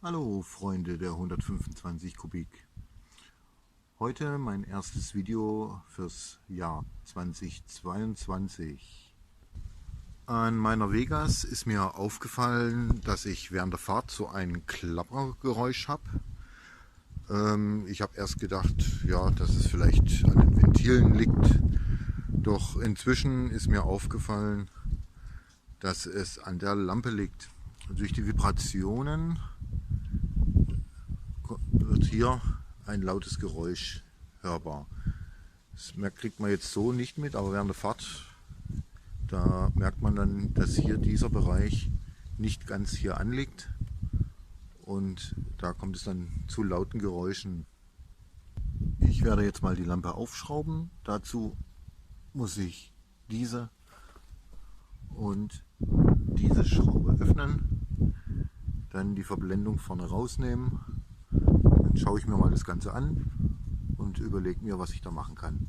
Hallo Freunde der 125 Kubik. Heute mein erstes Video fürs Jahr 2022. An meiner Vegas ist mir aufgefallen, dass ich während der Fahrt so ein Klappergeräusch habe. Ich habe erst gedacht, ja, dass es vielleicht an den Ventilen liegt. Doch inzwischen ist mir aufgefallen, dass es an der Lampe liegt. Durch die Vibrationen wird hier ein lautes Geräusch hörbar. Das kriegt man jetzt so nicht mit, aber während der Fahrt, da merkt man dann, dass hier dieser Bereich nicht ganz hier anliegt und da kommt es dann zu lauten Geräuschen. Ich werde jetzt mal die Lampe aufschrauben. Dazu muss ich diese und diese Schraube öffnen, dann die Verblendung vorne rausnehmen. Dann schaue ich mir mal das Ganze an und überlege mir, was ich da machen kann.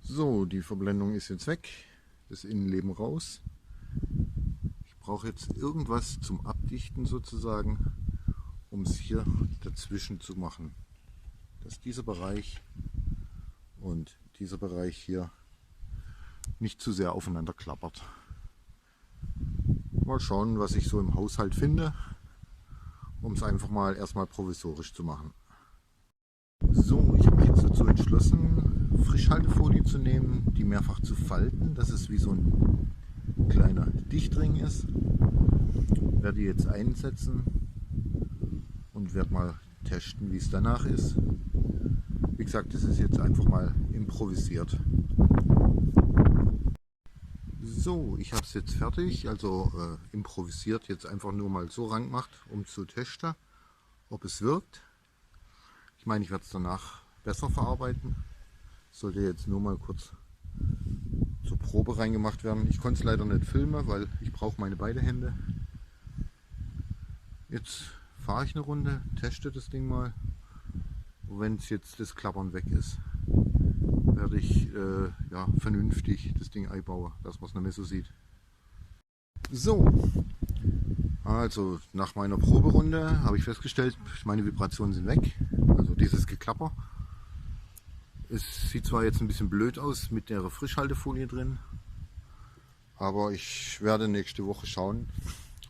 So, die Verblendung ist jetzt weg, das Innenleben raus. Ich brauche jetzt irgendwas zum Abdichten sozusagen, um es hier dazwischen zu machen, dass dieser Bereich und dieser Bereich hier nicht zu sehr aufeinander klappert. Mal schauen, was ich so im Haushalt finde, um es einfach mal erstmal provisorisch zu machen. So, ich habe mich jetzt dazu entschlossen, Frischhaltefolie zu nehmen, die mehrfach zu falten, dass es wie so ein kleiner Dichtring ist. Werde die jetzt einsetzen und werde mal testen, wie es danach ist. Wie gesagt, das ist jetzt einfach mal improvisiert. So, ich habe es jetzt fertig, also improvisiert, jetzt einfach nur mal so rangemacht, um zu testen, ob es wirkt. Ich meine, ich werde es danach besser verarbeiten. Sollte jetzt nur mal kurz zur Probe reingemacht werden. Ich konnte es leider nicht filmen, weil ich brauche meine beiden Hände. Jetzt fahre ich eine Runde, teste das Ding mal. Wenn es jetzt das Klappern weg ist, werde ich ja, vernünftig das Ding einbauen, dass man es nicht mehr so sieht. So, also nach meiner Proberunde habe ich festgestellt, meine Vibrationen sind weg, also dieses Geklapper. Es sieht zwar jetzt ein bisschen blöd aus mit der Frischhaltefolie drin, aber ich werde nächste Woche schauen,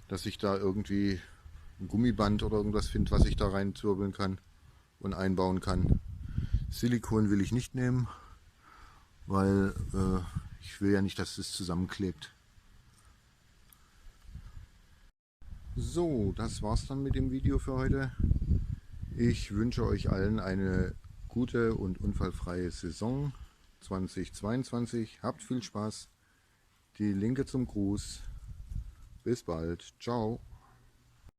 dass ich da irgendwie ein Gummiband oder irgendwas finde, was ich da reinzwirbeln kann und einbauen kann. Silikon will ich nicht nehmen, weil ich will ja nicht, dass es zusammenklebt. So, das war's dann mit dem Video für heute. Ich wünsche euch allen eine gute und unfallfreie Saison 2022. Habt viel Spaß. Die Linke zum Gruß. Bis bald. Ciao.